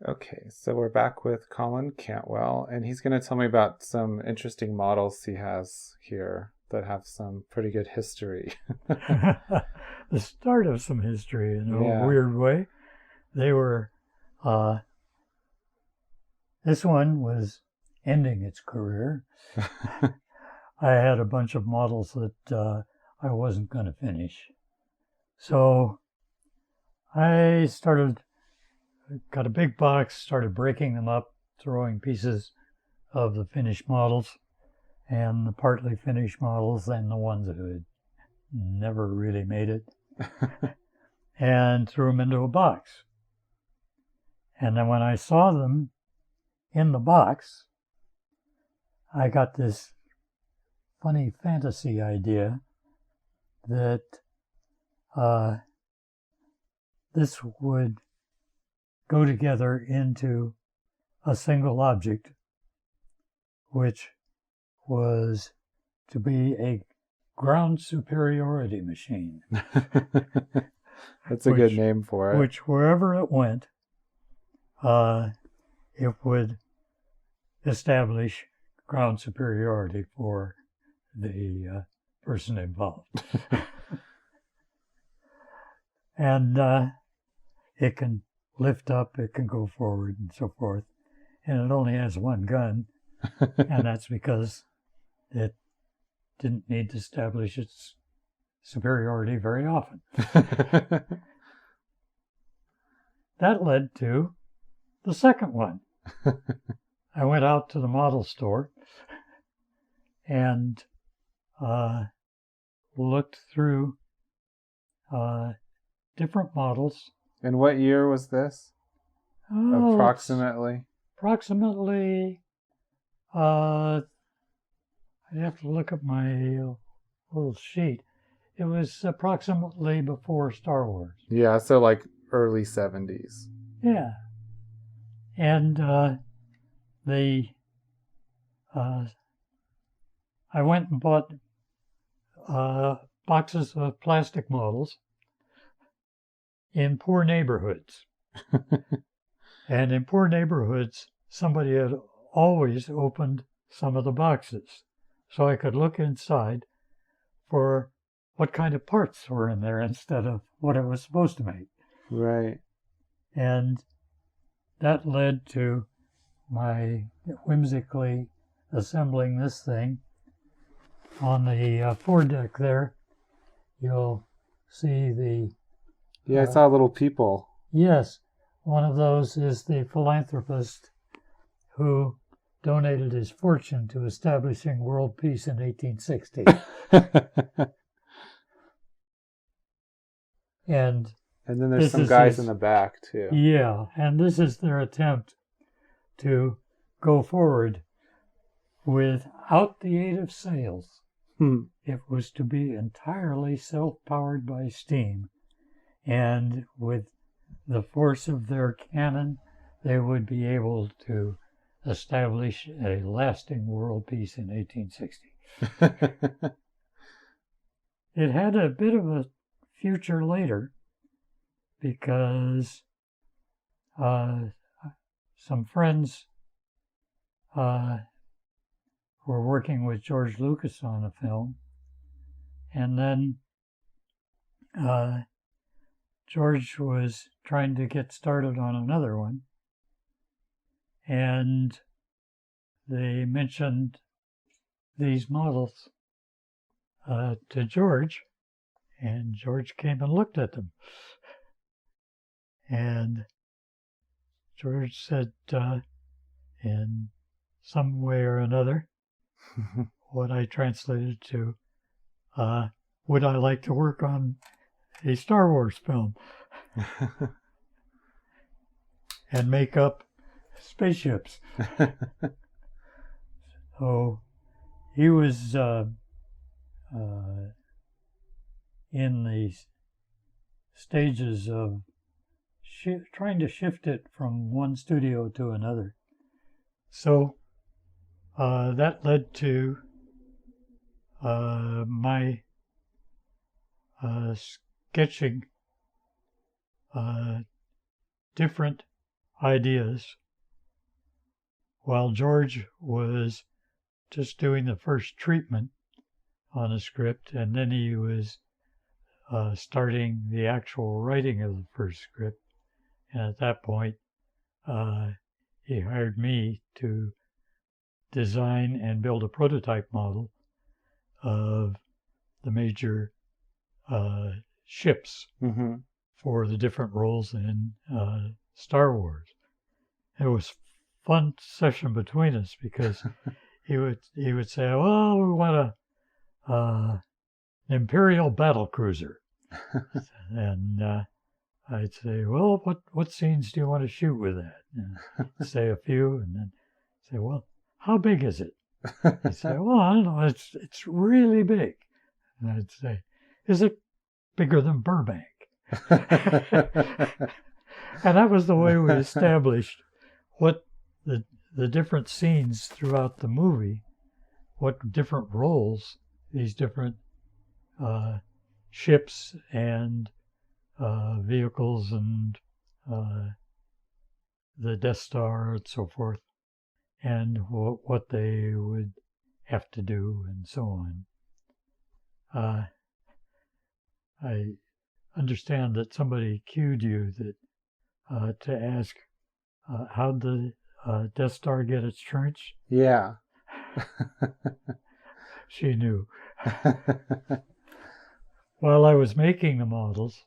Okay, so we're back with Colin Cantwell, and he's going to tell me about some interesting models he has here that have some pretty good history. The start of some history in a Yeah. weird way. They were, this one was ending its career. I had a bunch of models that I wasn't going to finish. So I got a big box, started breaking them up, throwing pieces of the finished models and the partly finished models and the ones that had never really made it, and threw them into a box. And then when I saw them in the box, I got this funny fantasy idea that this would go together into a single object, which was to be a ground superiority machine. That's a good name for it. Which, wherever it went, it would establish ground superiority for the person involved. And it can lift up, it can go forward, and so forth. And it only has one gun, and that's because it didn't need to establish its superiority very often. That led to the second one. I went out to the model store and looked through different models. And what year was this? Approximately? Approximately, I'd have to look at my little sheet. It was approximately before Star Wars. Yeah, so like early 70s. Yeah. And I went and bought boxes of plastic models in poor neighborhoods. And in poor neighborhoods, somebody had always opened some of the boxes. So I could look inside for what kind of parts were in there instead of what it was supposed to make. Right. And that led to my whimsically assembling this thing. On the foredeck there, you'll see the... Yeah, I saw little people. Yes, one of those is the philanthropist who donated his fortune to establishing world peace in 1860. And then there's some guys in the back, too. Yeah, and this is their attempt to go forward without the aid of sails. It was to be entirely self-powered by steam. And with the force of their cannon, they would be able to establish a lasting world peace in 1860. It had a bit of a future later because some friends were working with George Lucas on a film, and then George was trying to get started on another one, and they mentioned these models to George, and George came and looked at them. And George said, in some way or another, what I translated to, would I like to work on a Star Wars film and make up spaceships? So he was in the stages of trying to shift it from one studio to another. So that led to my sketching different ideas while George was just doing the first treatment on the script, and then he was starting the actual writing of the first script. And at that point, he hired me to design and build a prototype model of the major ships for the different roles in Star Wars. It was a fun session between us because he would say, "Well, we want an Imperial battle cruiser," and I'd say, "Well, what scenes do you want to shoot with that?" And say a few, and then say, "Well, how big is it?" He'd say, "Well, I don't know. It's really big." And I'd say, "Is it bigger than Burbank?" And that was the way we established what the different scenes throughout the movie, what different roles these different ships and vehicles and the Death Star and so forth, and what they would have to do and so on. I understand that somebody cued you that to ask how'd the Death Star get its trench? Yeah. She knew. While I was making the models,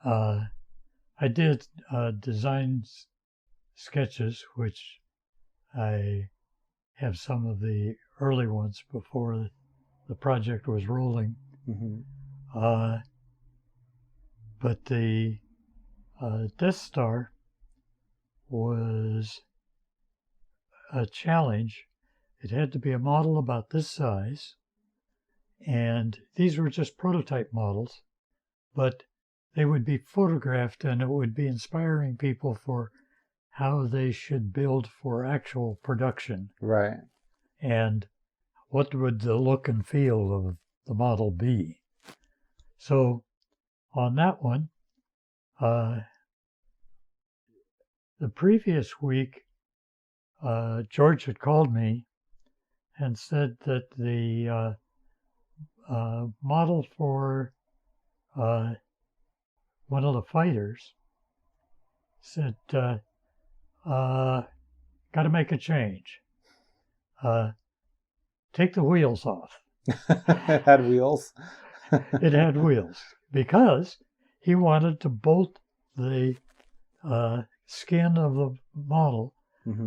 I did design sketches, which I have some of the early ones before the project was rolling. But the Death Star was a challenge. It had to be a model about this size, and these were just prototype models, but they would be photographed, and it would be inspiring people for how they should build for actual production. Right. And what would the look and feel of the model be. So on that one, the previous week, George had called me and said that the model for one of the fighters said, got to make a change. Take the wheels off. It had wheels? It had wheels because he wanted to bolt the skin of the model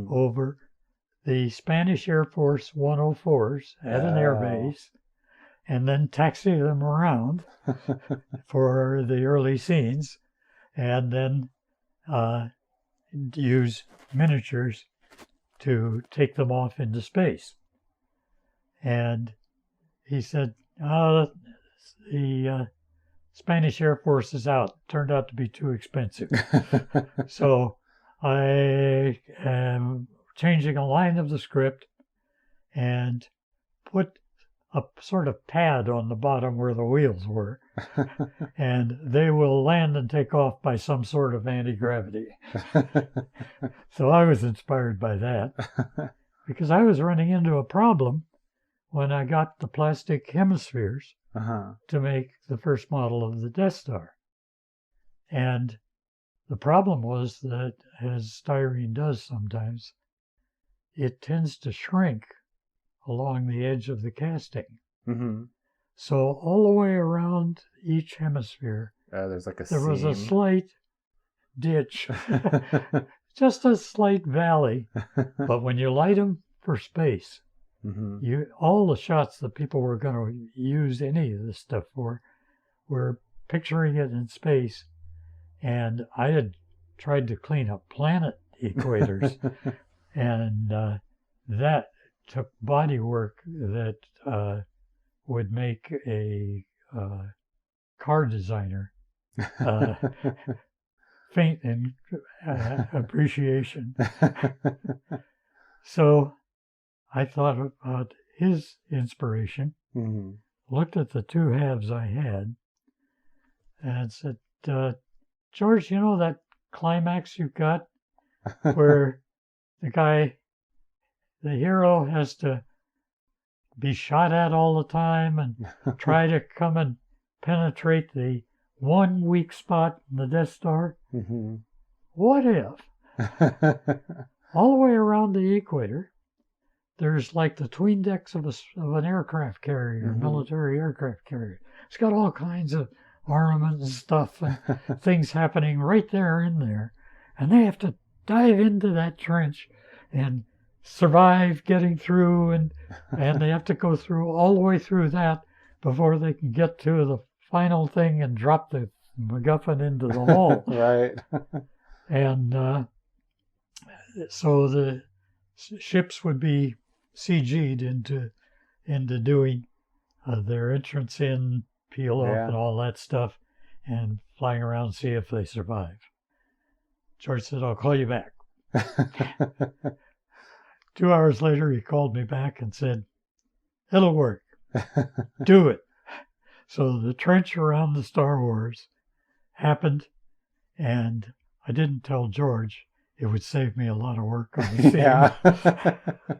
over the Spanish Air Force 104s at an air base, and then taxi them around for the early scenes, and then use miniatures to take them off into space. And he said, the Spanish Air Force is out. Turned out to be too expensive. So I am changing a line of the script and put a sort of pad on the bottom where the wheels were, and they will land and take off by some sort of anti-gravity. So I was inspired by that because I was running into a problem when I got the plastic hemispheres to make the first model of the Death Star. And the problem was that, as styrene does sometimes, it tends to shrink along the edge of the casting. So all the way around each hemisphere, there's like there was a slight ditch, just a slight valley. But when you light them for space, all the shots that people were going to use any of this stuff for were picturing it in space. And I had tried to clean up planet equators, and that took body work that would make a car designer faint in appreciation. So I thought about his inspiration, looked at the two halves I had, and said, George, you know that climax you've got where the hero has to be shot at all the time and try to come and penetrate the one weak spot in the Death Star? Mm-hmm. What if all the way around the equator, there's like the tween decks of an aircraft carrier, Mm-hmm. military aircraft carrier. It's got all kinds of armament and stuff and things happening right there in there. And they have to dive into that trench and survive getting through, and they have to go through all the way through that before they can get to the final thing and drop the MacGuffin into the hole. Right. And so the ships would be CG'd into doing their entrance in, peel off, and all that stuff, and flying around and see if they survive. George said, "I'll call you back." 2 hours later, he called me back and said, "It'll work. Do it." So the trench around the Star Wars happened, and I didn't tell George. It would save me a lot of work on the scene. Yeah.